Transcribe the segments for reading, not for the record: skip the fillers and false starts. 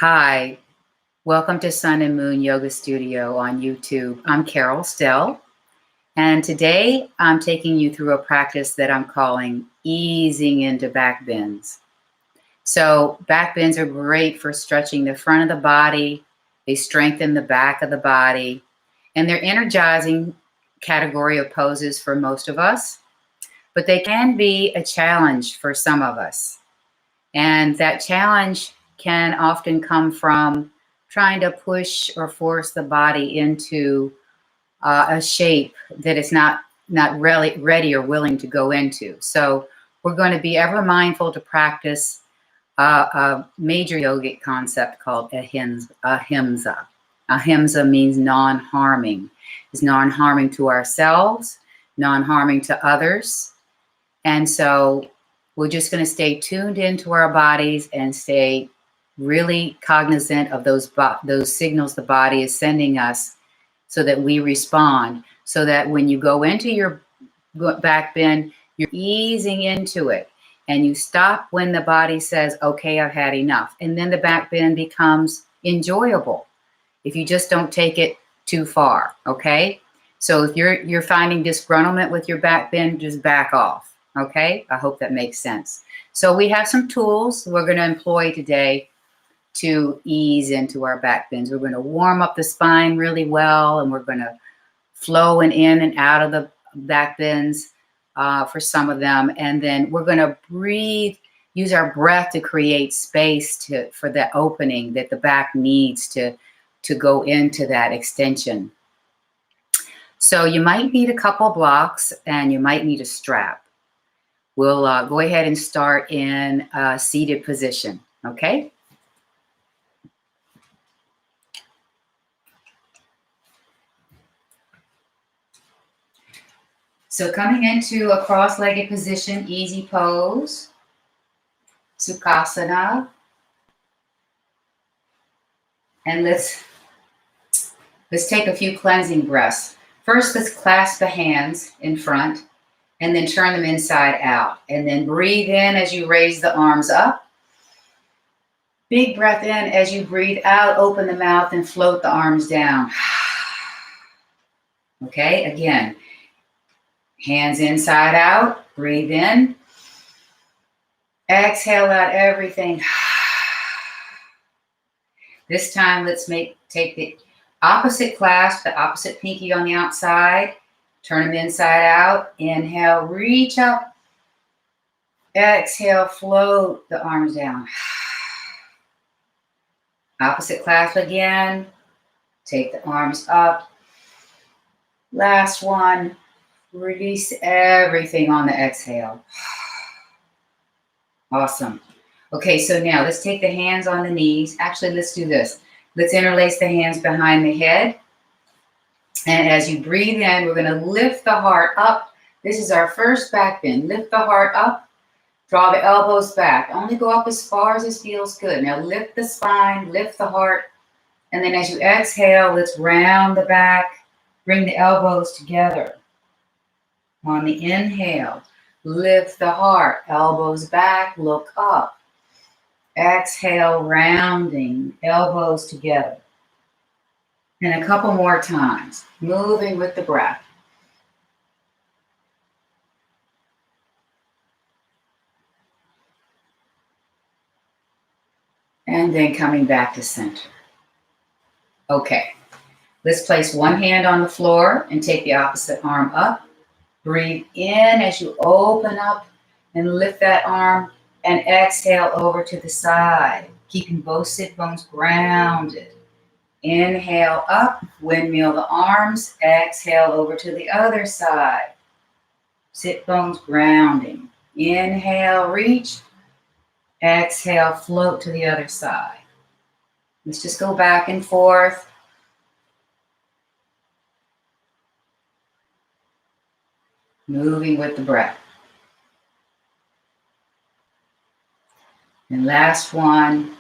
Hi, welcome to Sun and Moon Yoga Studio on YouTube. I'm Carol Stehl, and today I'm taking you through a practice that I'm calling easing into back bends. So back bends are great for stretching the front of the body. They strengthen the back of the body, and they're energizing category of poses for most of us, but they can be a challenge for some of us. And that challenge can often come from trying to push or force the body into a shape that it's not really ready or willing to go into. So we're going to be ever mindful to practice a major yogic concept called ahimsa. Ahimsa means non-harming. It's non-harming to ourselves, non-harming to others. And so we're just going to stay tuned into our bodies and stay really cognizant of those signals the body is sending us so that we respond, so that when you go into your back bend, you're easing into it and you stop when the body says, okay, I've had enough. And then the back bend becomes enjoyable if you just don't take it too far, okay? So if you're finding disgruntlement with your back bend, just back off. Okay, I hope that makes sense. So we have some tools we're going to employ today to ease into our back bends. We're going to warm up the spine really well, and we're going to flow in and out of the back bends for some of them. And then we're going to breathe, use our breath to create space for the opening that the back needs to go into that extension. So you might need a couple blocks and you might need a strap. We'll go ahead and start in a seated position, okay? So coming into a cross-legged position, easy pose, Sukhasana. And let's take a few cleansing breaths. First, let's clasp the hands in front and then turn them inside out. And then breathe in as you raise the arms up. Big breath in as you breathe out, open the mouth and float the arms down. Okay, again, hands inside out, breathe in. Exhale out everything. This time, let's take the opposite clasp, the opposite pinky on the outside. Turn them inside out. Inhale, reach up. Exhale, float the arms down. Opposite clasp again. Take the arms up. Last one. Release everything on the exhale. Awesome. Okay, so now let's take the hands on the knees. Actually, let's do this. Let's interlace the hands behind the head. And as you breathe in, we're going to lift the heart up. This is our first back bend. Lift the heart up. Draw the elbows back. Only go up as far as it feels good. Now lift the spine, lift the heart. And then as you exhale, let's round the back. Bring the elbows together. On the inhale, lift the heart. Elbows back, look up. Exhale, rounding, elbows together. And a couple more times, moving with the breath. And then coming back to center. Okay, let's place one hand on the floor and take the opposite arm up. Breathe in as you open up and lift that arm and exhale over to the side, keeping both sit bones grounded. Inhale up, windmill the arms, exhale over to the other side. Sit bones grounding. Inhale, reach. Exhale, float to the other side. Let's just go back and forth. Moving with the breath. And last one.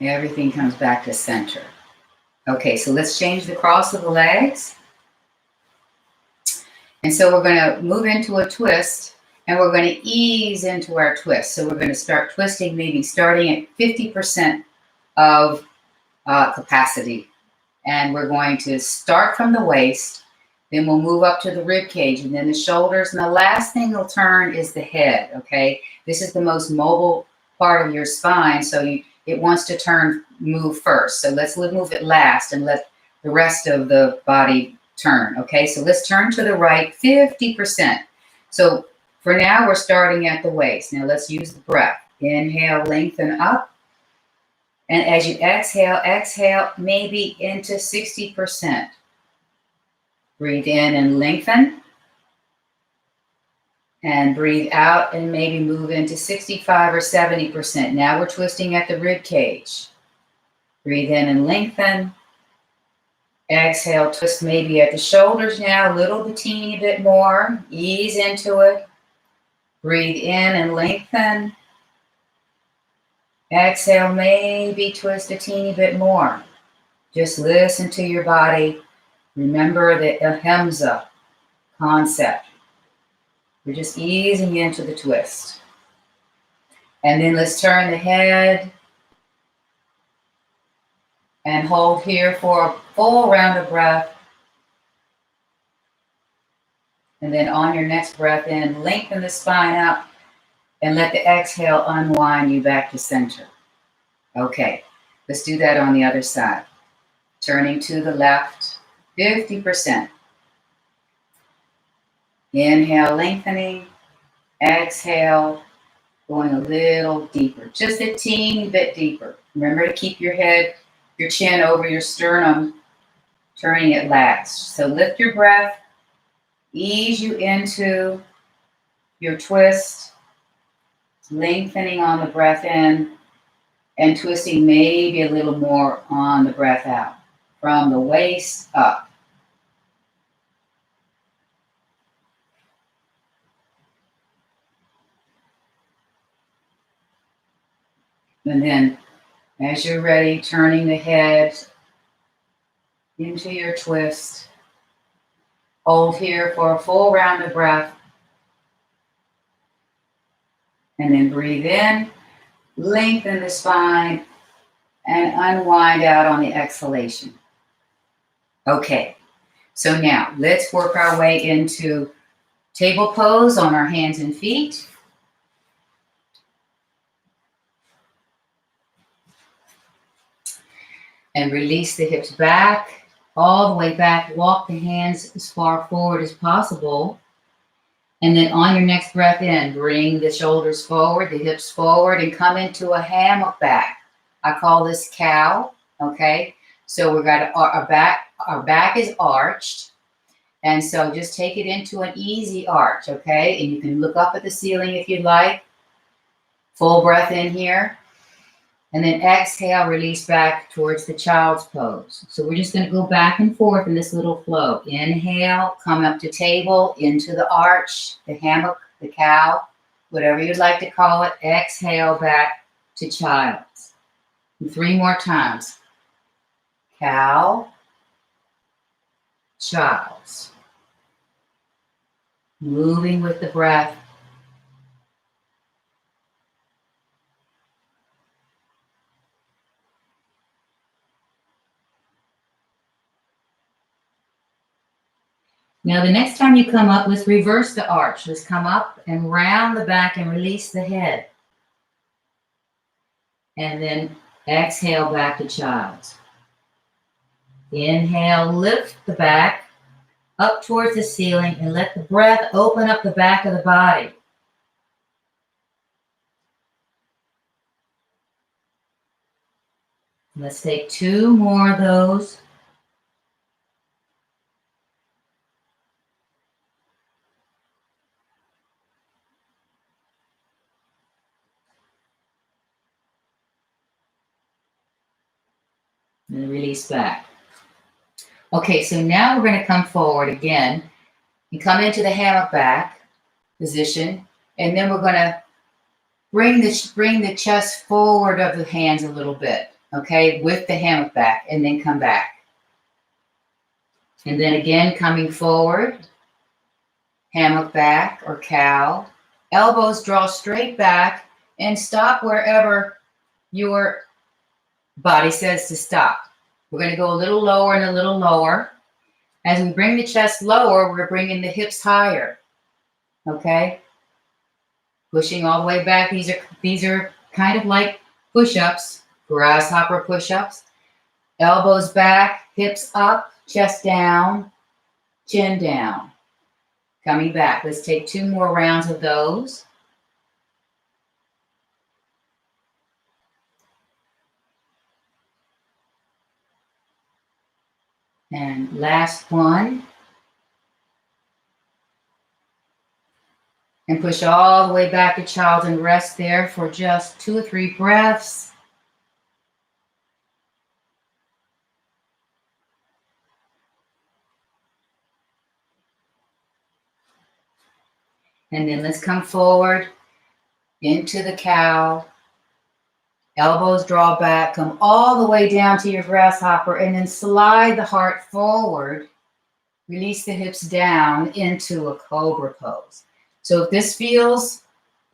Everything comes back to center. Okay, so let's change the cross of the legs. And so we're going to move into a twist. And we're going to ease into our twist. So we're going to start twisting, maybe starting at 50% of capacity. And we're going to start from the waist, then we'll move up to the rib cage and then the shoulders. And the last thing we'll turn is the head, okay? This is the most mobile part of your spine, so it wants to move first. So let's move it last and let the rest of the body turn, okay? So let's turn to the right 50%. So for now, we're starting at the waist. Now let's use the breath. Inhale, lengthen up. And as you exhale maybe into 60%. Breathe in and lengthen. And breathe out and maybe move into 65 or 70%. Now we're twisting at the rib cage. Breathe in and lengthen. Exhale, twist maybe at the shoulders now, a little bit, teeny bit more. Ease into it. Breathe in and lengthen. Exhale, maybe twist a teeny bit more. Just listen to your body. Remember the ahimsa concept. We're just easing into the twist. And then let's turn the head and hold here for a full round of breath. And then on your next breath in, lengthen the spine up and let the exhale unwind you back to center. Okay, let's do that on the other side. Turning to the left, 50%. Inhale, lengthening. Exhale, going a little deeper, just a teeny bit deeper. Remember to keep your head, your chin over your sternum, turning it last. So lift your breath, ease you into your twist, lengthening on the breath in, and twisting maybe a little more on the breath out, from the waist up. And then, as you're ready, turning the head into your twist. Hold here for a full round of breath. And then breathe in, lengthen the spine, and unwind out on the exhalation. Okay, so now let's work our way into table pose on our hands and feet. And release the hips back, all the way back. Walk the hands as far forward as possible. And then on your next breath in, bring the shoulders forward, the hips forward, and come into a hammock back. I call this cow, okay? So we've got our back is arched. And so just take it into an easy arch, okay? And you can look up at the ceiling if you'd like. Full breath in here. And then exhale, release back towards the child's pose. So we're just going to go back and forth in this little flow. Inhale, come up to table, into the arch, the hammock, the cow, whatever you'd like to call it. Exhale, back to child's. And 3 more times. Cow, child's. Moving with the breath. Now, the next time you come up, let's reverse the arch. Let's come up and round the back and release the head. And then exhale back to child's. Inhale, lift the back up towards the ceiling and let the breath open up the back of the body. Let's take 2 more of those. And release back. Okay, so now we're going to come forward again and come into the hammock back position. And then we're going to bring the chest forward of the hands a little bit, okay, with the hammock back, and then come back. And then again, coming forward, hammock back or cow, Elbows draw straight back and stop wherever your body says to stop. We're going to go a little lower and a little lower. As we bring the chest lower, we're bringing the hips higher. Okay? Pushing all the way back. These are kind of like push-ups, grasshopper push-ups. Elbows back, hips up, chest down, chin down. Coming back. Let's take 2 more rounds of those. And last one. And push all the way back to child and rest there for just 2 or 3 breaths. And then let's come forward into the cow. Elbows draw back, come all the way down to your grasshopper, and then slide the heart forward. Release the hips down into a cobra pose. So if this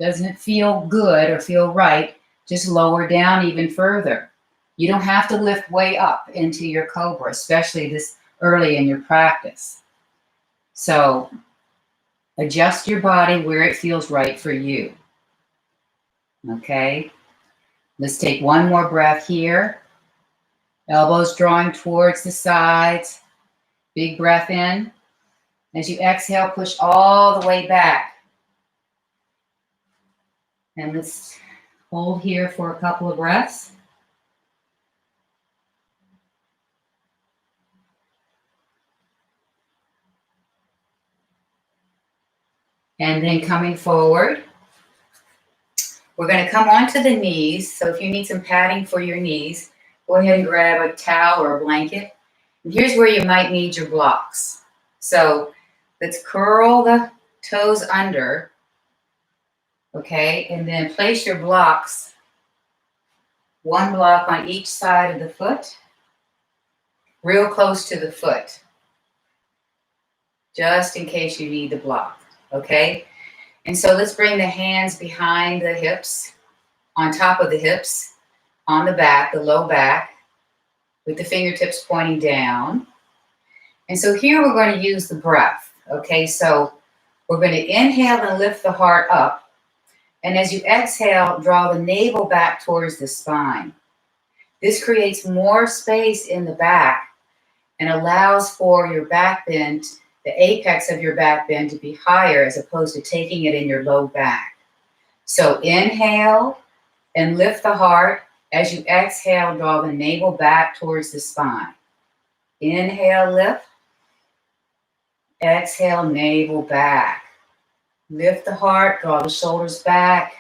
doesn't feel good or feel right, just lower down even further. You don't have to lift way up into your cobra, especially this early in your practice. So adjust your body where it feels right for you. Okay? Let's take 1 more breath here. Elbows drawing towards the sides. Big breath in. As you exhale, push all the way back. And let's hold here for a couple of breaths. And then coming forward, we're going to come onto the knees. So if you need some padding for your knees, go ahead and grab a towel or a blanket. And here's where you might need your blocks. So let's curl the toes under, okay? And then place your blocks, 1 block on each side of the foot, real close to the foot, just in case you need the block, okay? And so let's bring the hands behind the hips, on top of the hips, on the back, the low back, with the fingertips pointing down. And so here we're going to use the breath, okay? So we're going to inhale and lift the heart up. And as you exhale, draw the navel back towards the spine. This creates more space in the back and allows for your back bend, the apex of your back bend, to be higher as opposed to taking it in your low back. So inhale and lift the heart. As you exhale, draw the navel back towards the spine. Inhale, lift. Exhale, navel back. Lift the heart, draw the shoulders back.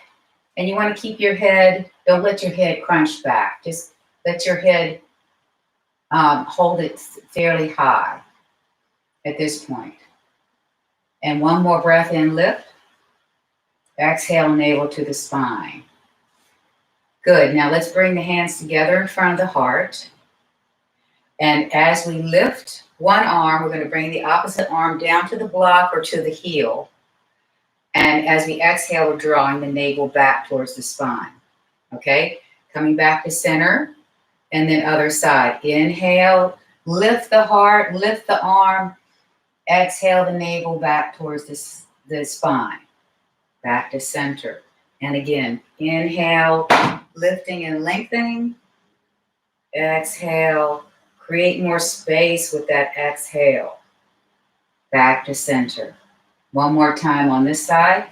And you want to keep your head, don't let your head crunch back. Just let your head hold it fairly high at this point. And 1 more breath in, lift. Exhale, navel to the spine. Good. Now let's bring the hands together in front of the heart. And as we lift 1 arm, we're going to bring the opposite arm down to the block or to the heel. And as we exhale, we're drawing the navel back towards the spine. Okay? Coming back to center. And then other side. Inhale, lift the heart, lift the arm. Exhale the navel back towards the spine. Back to center. And again, inhale, lifting and lengthening. Exhale, create more space with that exhale. Back to center. 1 more time on this side.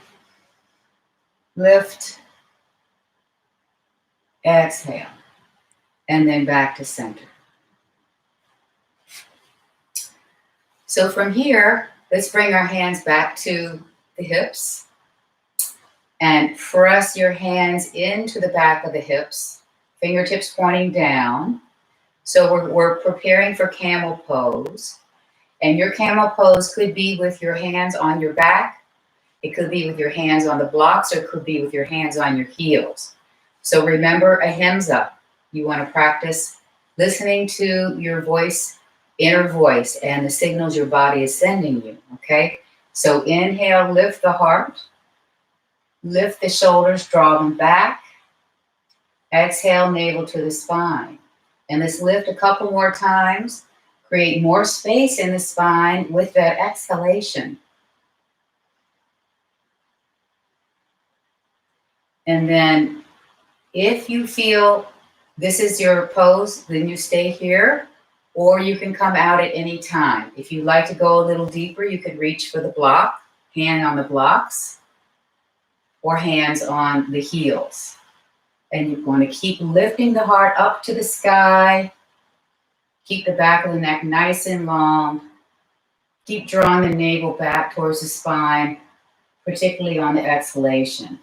Lift. Exhale. And then back to center. So from here, let's bring our hands back to the hips. And press your hands into the back of the hips, fingertips pointing down. So we're preparing for camel pose. And your camel pose could be with your hands on your back. It could be with your hands on the blocks, or it could be with your hands on your heels. So remember, ahimsa. You want to practice listening to your voice, inner voice, and the signals your body is sending you, okay? So inhale, lift the heart. Lift the shoulders, draw them back. Exhale, navel to the spine. And let's lift a couple more times. Create more space in the spine with that exhalation. And then if you feel this is your pose, then you stay here, or you can come out at any time. If you'd like to go a little deeper, you could reach for the block, hand on the blocks, or hands on the heels. And you're going to keep lifting the heart up to the sky. Keep the back of the neck nice and long. Keep drawing the navel back towards the spine, particularly on the exhalation.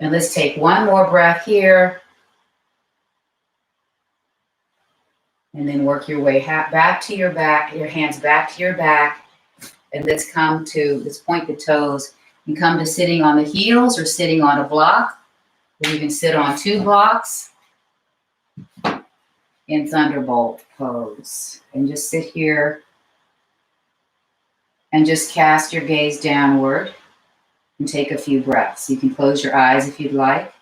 And let's take one more breath here. And then work your way back to your back, your hands back to your back. And let's point the toes and come to sitting on the heels or sitting on a block. Or you can sit on 2 blocks in Thunderbolt pose. And just sit here and just cast your gaze downward and take a few breaths. You can close your eyes if you'd like.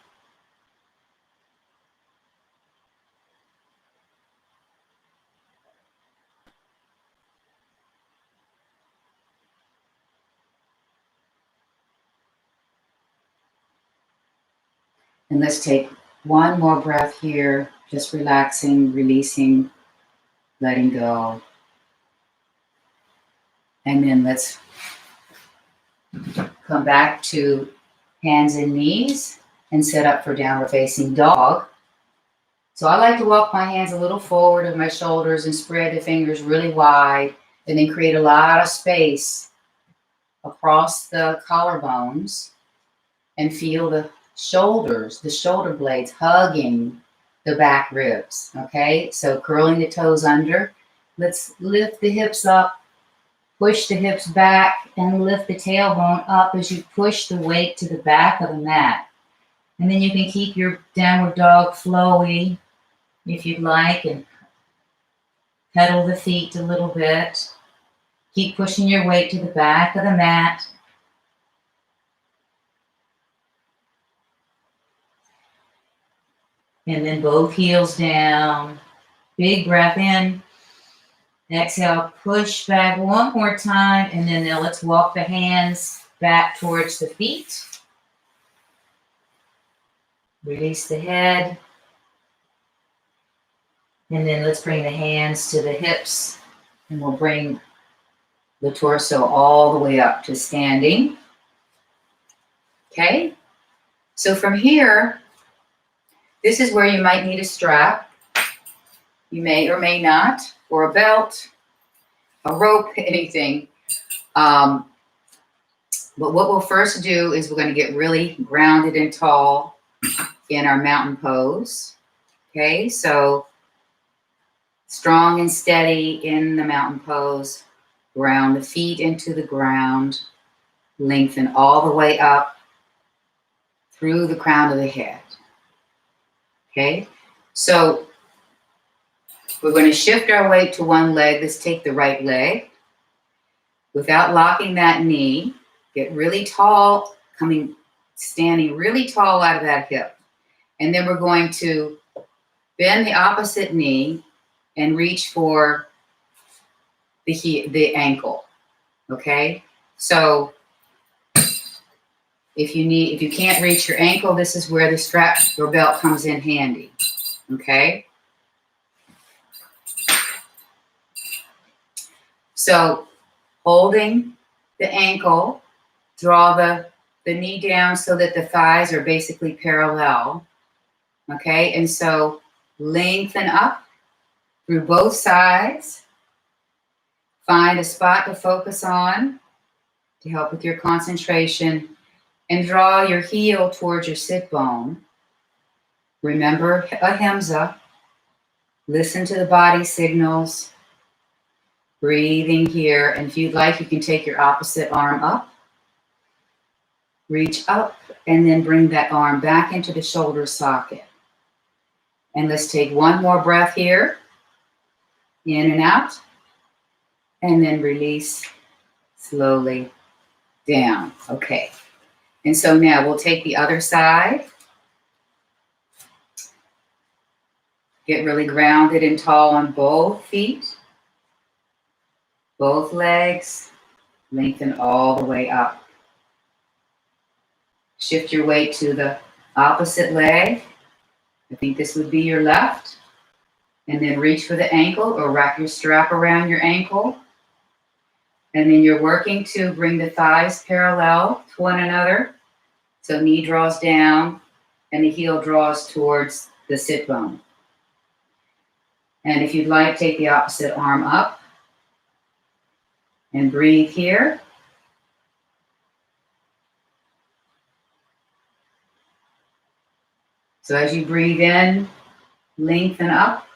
And let's take one more breath here, just relaxing, releasing, letting go. And then let's come back to hands and knees and set up for downward facing dog. So I like to walk my hands a little forward of my shoulders and spread the fingers really wide, and then create a lot of space across the collarbones and feel the shoulders, the shoulder blades hugging the back ribs, okay? So curling the toes under. Let's lift the hips up, push the hips back, and lift the tailbone up as you push the weight to the back of the mat. And then you can keep your downward dog flowy if you'd like, and pedal the feet a little bit. Keep pushing your weight to the back of the mat. And then both heels down. Big breath in. Exhale, push back one more time. And then now let's walk the hands back towards the feet. Release the head. And then let's bring the hands to the hips. And we'll bring the torso all the way up to standing. Okay? So from here, this is where you might need a strap. You may or may not, or a belt, a rope, anything. But what we'll first do is we're going to get really grounded and tall in our mountain pose. Okay, so strong and steady in the mountain pose. Ground the feet into the ground. Lengthen all the way up through the crown of the head. Okay, so we're going to shift our weight to one leg. Let's take the right leg. Without locking that knee, get really tall, standing really tall out of that hip. And then we're going to bend the opposite knee and reach for the ankle. Okay, so if you can't reach your ankle, this is where the strap or belt comes in handy. Okay. So holding the ankle, draw the knee down so that the thighs are basically parallel. Okay. And so lengthen up through both sides. Find a spot to focus on to help with your concentration. And draw your heel towards your sit bone. Remember ahimsa. Listen to the body signals. Breathing here. And if you'd like, you can take your opposite arm up. Reach up and then bring that arm back into the shoulder socket. And let's take one more breath here. In and out. And then release slowly down. Okay. And so now we'll take the other side. Get really grounded and tall on both feet, both legs. Lengthen all the way up. Shift your weight to the opposite leg. I think this would be your left. And then reach for the ankle or wrap your strap around your ankle. And then you're working to bring the thighs parallel to one another. So knee draws down and the heel draws towards the sit bone. And if you'd like, take the opposite arm up and breathe here. So as you breathe in, lengthen up.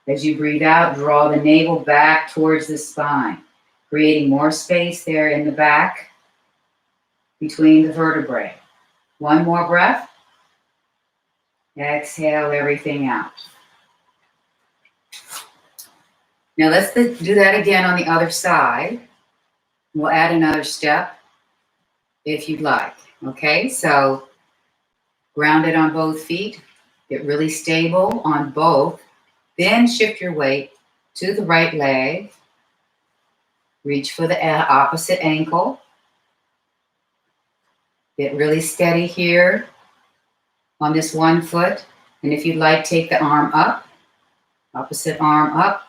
As you breathe out, draw the navel back towards the spine, creating more space there in the back between the vertebrae. One more breath. Exhale everything out. Now let's do that again on the other side. We'll add another step if you'd like. Okay, so grounded on both feet. Get really stable on both. Then shift your weight to the right leg. Reach for the opposite ankle. Get really steady here on this one foot. And if you'd like, take the arm up, opposite arm up.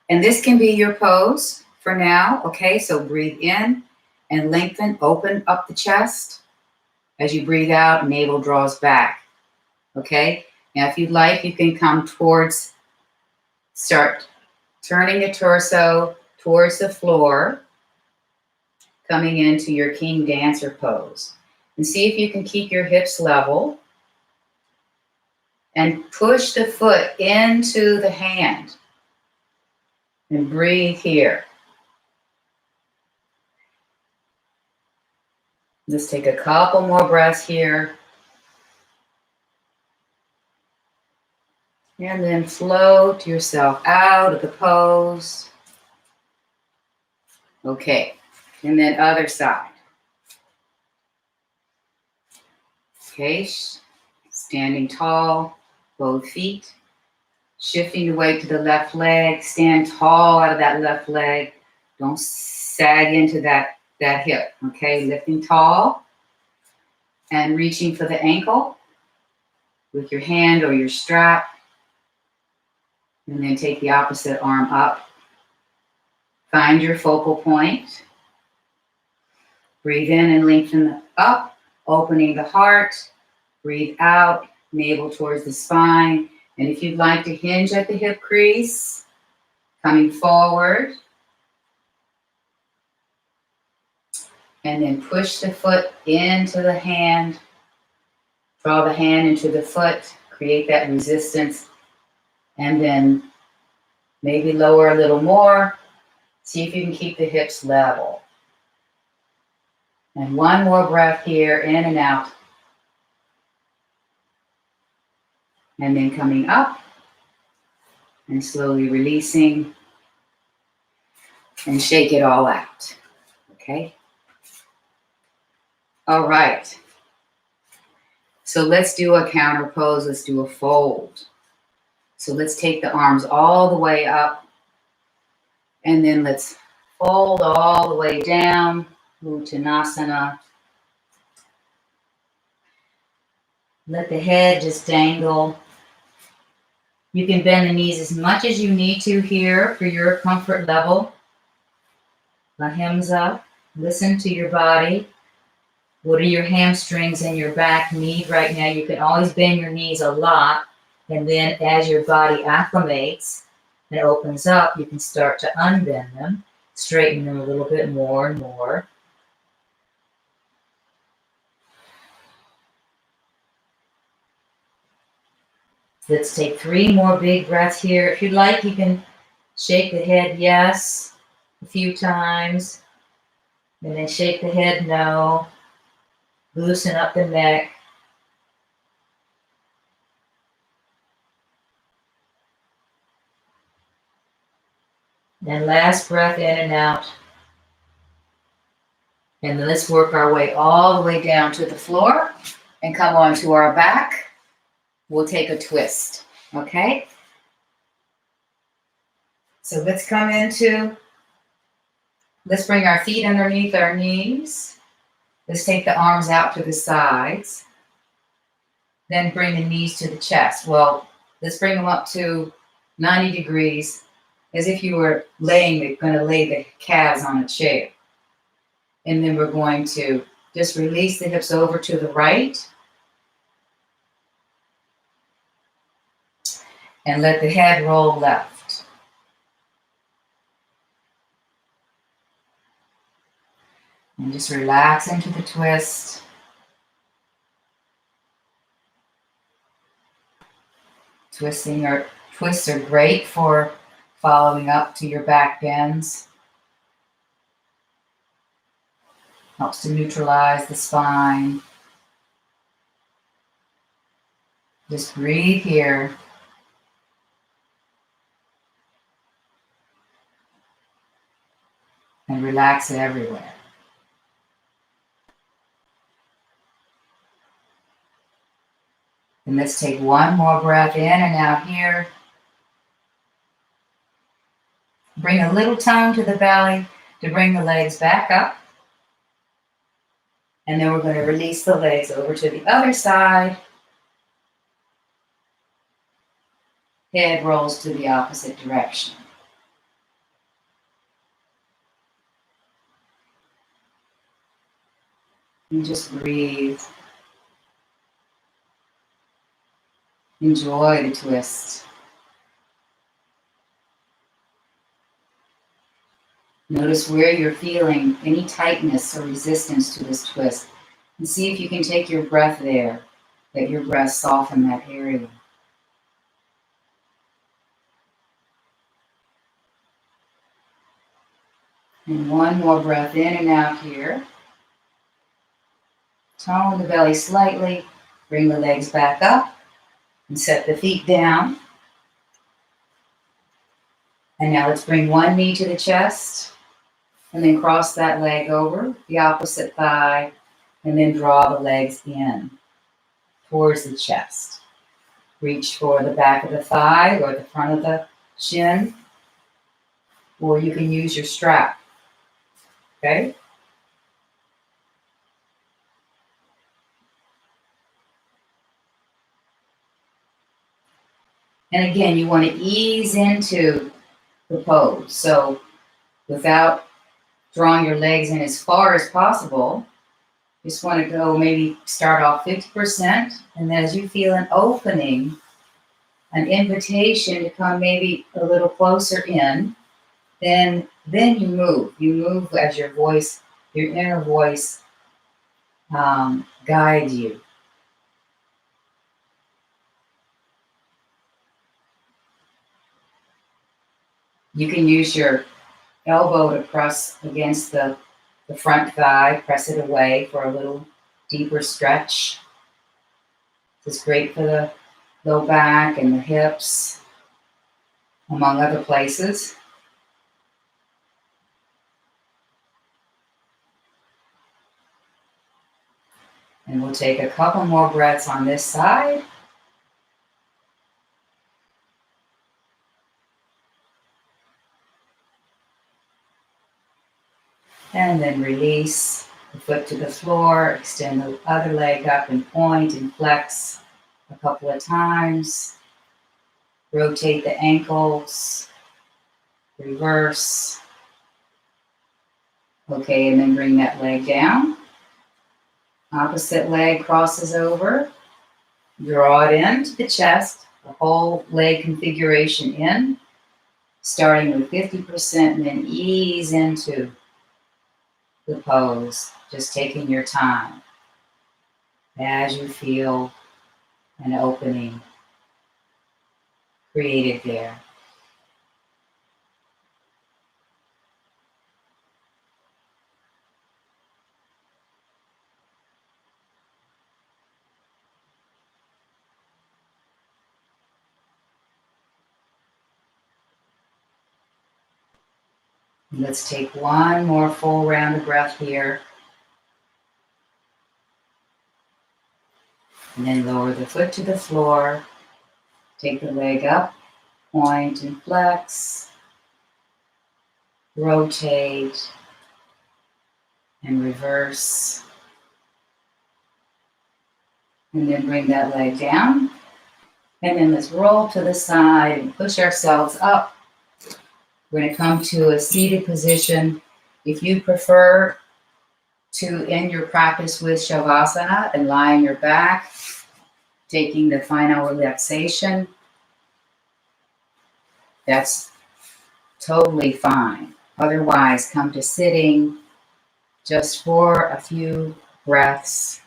And this can be your pose for now. Okay, so breathe in and lengthen, open up the chest. As you breathe out, navel draws back. Okay, now if you'd like, you can come towards, start turning the torso towards the floor, coming into your king dancer pose. And see if you can keep your hips level and push the foot into the hand and breathe here. Let's take a couple more breaths here. And then float yourself out of the pose. Okay, and then other side. Okay, standing tall, both feet. Shifting the weight to the left leg. Stand tall out of that left leg. Don't sag into that hip. Okay, lifting tall and reaching for the ankle with your hand or your strap. And then take the opposite arm up. Find your focal point. Breathe in and lengthen up, opening the heart. Breathe out, navel towards the spine. And if you'd like to hinge at the hip crease, coming forward. And then push the foot into the hand. Draw the hand into the foot. Create that resistance. And then maybe lower a little more. See if you can keep the hips level. And one more breath here, in and out. And then coming up and slowly releasing and shake it all out. Okay? All right. So let's do a counter pose. Let's do a fold. So let's take the arms all the way up. And then let's fold all the way down. Uttanasana. Let the head just dangle. You can bend the knees as much as you need to here for your comfort level. Ahimsa. Listen to your body. What are your hamstrings and your back need right now? You can always bend your knees a lot. And then as your body acclimates and opens up, you can start to unbend them, straighten them a little bit more and more. Let's take 3 more big breaths here. If you'd like, you can shake the head yes a few times. And then shake the head no. Loosen up the neck. And last breath in and out. And then let's work our way all the way down to the floor and come onto our back. We'll take a twist, okay? So let's bring our feet underneath our knees. Let's take the arms out to the sides. Then bring the knees to the chest. Well, let's bring them up to 90 degrees as if you were going to lay the calves on a chair. And then we're going to just release the hips over to the right and let the head roll left. And just relax into the twist. Twists are great for following up to your back bends. Helps to neutralize the spine. Just breathe here. And relax it everywhere. And let's take one more breath in and out here. Bring a little tongue to the belly to bring the legs back up. And then we're going to release the legs over to the other side. Head rolls to the opposite direction. And just breathe. Enjoy the twist. Notice where you're feeling any tightness or resistance to this twist. And see if you can take your breath there. Let your breath soften that area. And one more breath in and out here. Tone the belly slightly. Bring the legs back up. And set the feet down. And now let's bring one knee to the chest. And then cross that leg over the opposite thigh. And then draw the legs in towards the chest. Reach for the back of the thigh or the front of the shin. Or you can use your strap. Okay? And again, you want to ease into the pose. So without drawing your legs in as far as possible, just want to go maybe start off 50%. And then as you feel an opening, an invitation to come maybe a little closer in, then you move. You move as your inner voice guides you. You can use your elbow to press against the front thigh, press it away for a little deeper stretch. This is great for the low back and the hips, among other places. And we'll take a couple more breaths on this side. And then release the foot to the floor, extend the other leg up and point and flex a couple of times. Rotate the ankles, reverse. Okay, and then bring that leg down. Opposite leg crosses over. Draw it into the chest, the whole leg configuration in, starting with 50% and then ease into the pose, just taking your time as you feel an opening created there. Let's take one more full round of breath here. And then lower the foot to the floor. Take the leg up, point and flex, rotate, and reverse. And then bring that leg down. And then let's roll to the side and push ourselves up. We're going to come to a seated position. If you prefer to end your practice with Shavasana and lie on your back, taking the final relaxation, that's totally fine. Otherwise, come to sitting just for a few breaths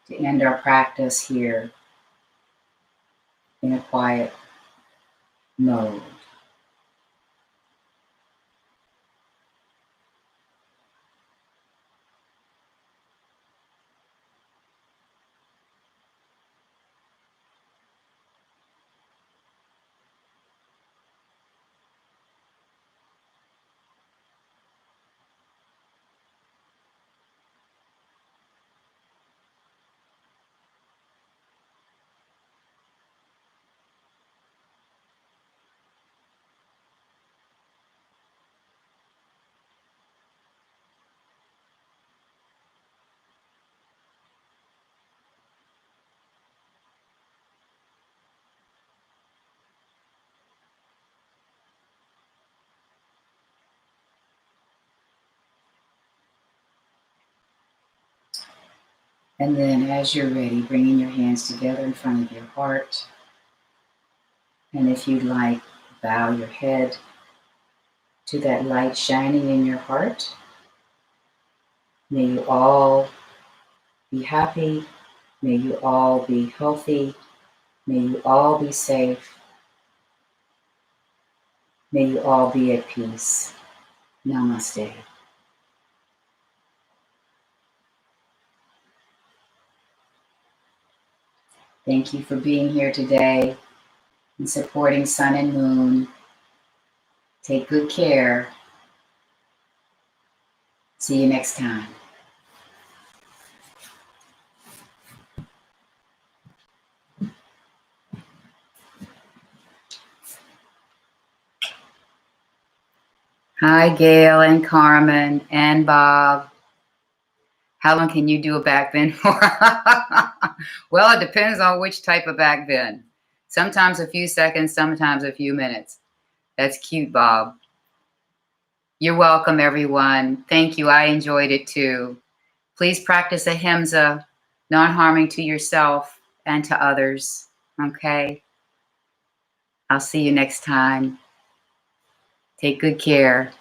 to end our practice here in a quiet mode. And then as you're ready, bringing your hands together in front of your heart. And if you'd like, bow your head to that light shining in your heart. May you all be happy. May you all be healthy. May you all be safe. May you all be at peace. Namaste. Thank you for being here today and supporting Sun and Moon. Take good care. See you next time. Hi, Gail and Carmen and Bob. How long can you do a back bend for? Well, it depends on which type of back bend. Sometimes a few seconds, sometimes a few minutes. That's cute, Bob. You're welcome, everyone. Thank you. I enjoyed it too. Please practice ahimsa, non-harming to yourself and to others. Okay? I'll see you next time. Take good care.